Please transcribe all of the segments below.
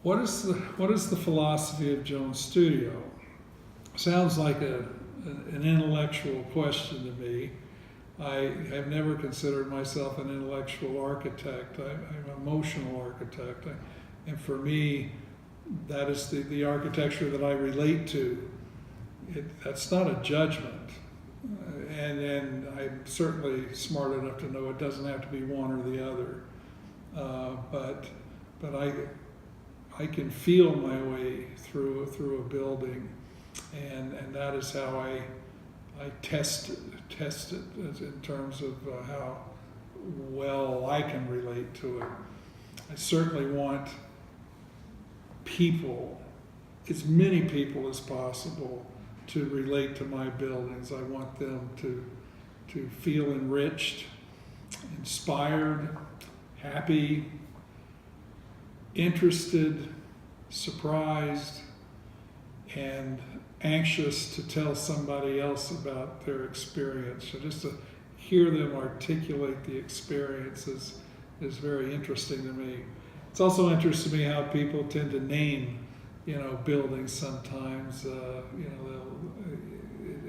what is the philosophy of Jones Studio? Sounds like an intellectual question to me. I have never considered myself an intellectual architect. I'm an emotional architect. And for me, that is the architecture that I relate to. That's not a judgment. And I'm certainly smart enough to know it doesn't have to be one or the other. But I can feel my way through a building, and that is how I test it in terms of how well I can relate to it. I certainly want people, as many people as possible, to relate to my buildings. I want them to feel enriched, inspired, happy, interested, surprised, and anxious to tell somebody else about their experience. So just to hear them articulate the experience is very interesting to me. It's also interesting to me how people tend to name, buildings sometimes.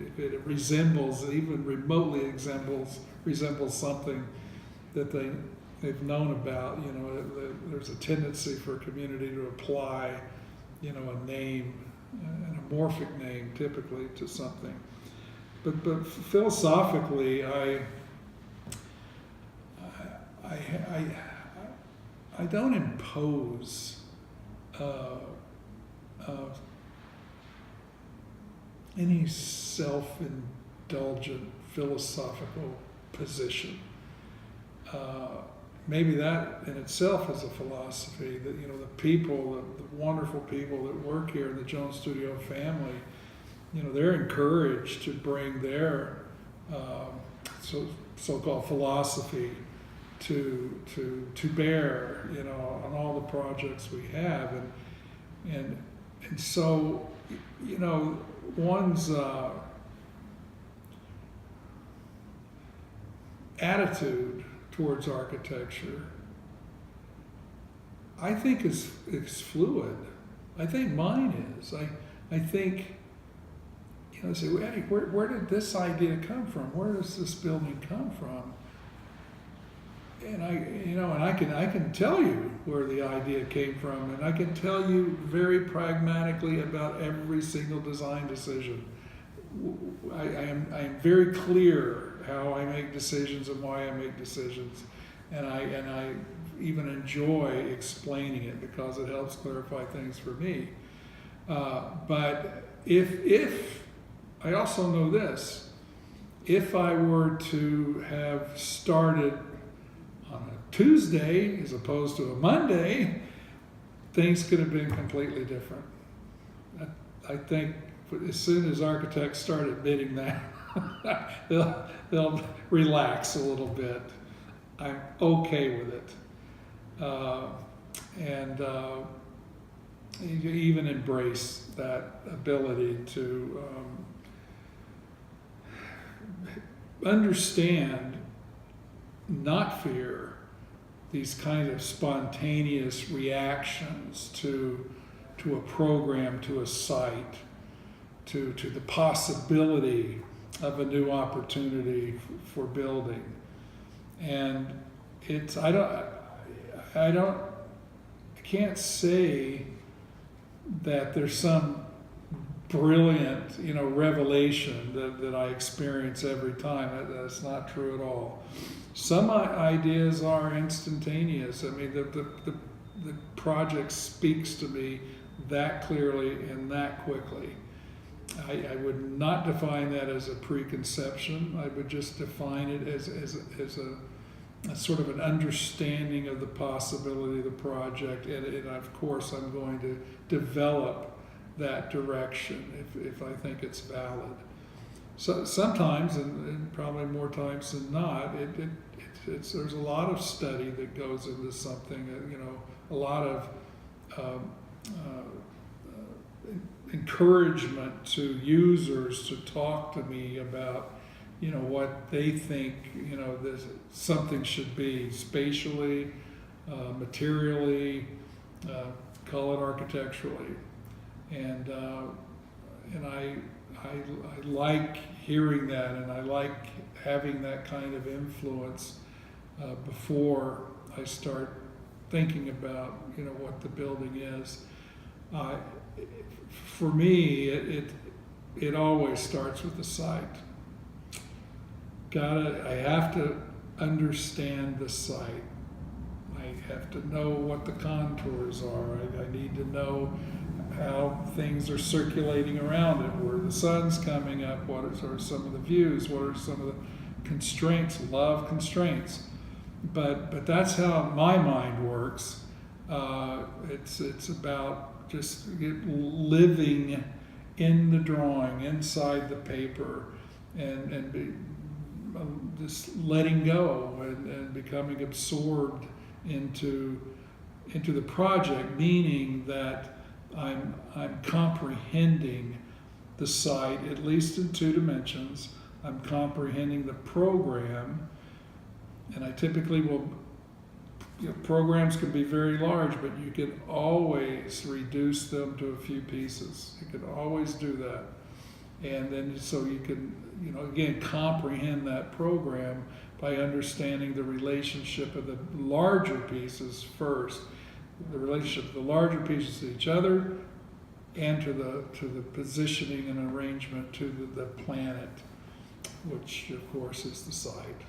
If it resembles, even remotely resembles something that they've known about, there's a tendency for a community to apply, a name, an amorphic name typically to something. But philosophically, I don't impose any self-indulgent philosophical position. Maybe that in itself is a philosophy that, the people, the wonderful people that work here in the Jones Studio family, they're encouraged to bring their so-called philosophy to bear, on all the projects we have, and so, one's attitude towards architecture, I think is fluid. I think mine is. I think, say, Eddie, where did this idea come from? Where does this building come from? And I can tell you where the idea came from, and I can tell you very pragmatically about every single design decision. I am very clear how I make decisions and why I make decisions, and I even enjoy explaining it because it helps clarify things for me. But if I also know this, if I were to have started on a Tuesday as opposed to a Monday, things could have been completely different. I think as soon as architects start admitting that, they'll relax a little bit. I'm okay with it. And you even embrace that ability to understand, not fear, these kind of spontaneous reactions to a program, to a site, to the possibility of a new opportunity for building. And I can't say that there's some brilliant, revelation that I experience every time. That's not true at all. Some ideas are instantaneous. I mean, the project speaks to me that clearly and that quickly. I would not define that as a preconception. I would just define it as a sort of an understanding of the possibility of the project, and of course I'm going to develop that direction if I think it's valid. So sometimes, and probably more times than not, there's a lot of study that goes into something. A lot of encouragement to users to talk to me about, what they think, something should be spatially, materially, call it architecturally. And I like hearing that, and I like having that kind of influence before I start thinking about, you know, what the building is. For me, it always starts with the site. I have to understand the site. I have to know what the contours are. I need to know how things are circulating around it, where the sun's coming up, what are some of the views, what are some of the constraints. Love constraints. But that's how my mind works. It's about just living in the drawing, inside the paper, and just letting go and becoming absorbed into the project, meaning that I'm comprehending the site, at least in 2 dimensions. I'm comprehending the program, and I typically will, you know, programs can be very large, but you can always reduce them to a few pieces. You can always do that. And then so you can, you know, again, comprehend that program by understanding the relationship of the larger pieces first, the relationship of the larger pieces to each other, and to the positioning and arrangement to the planet, which of course is the site.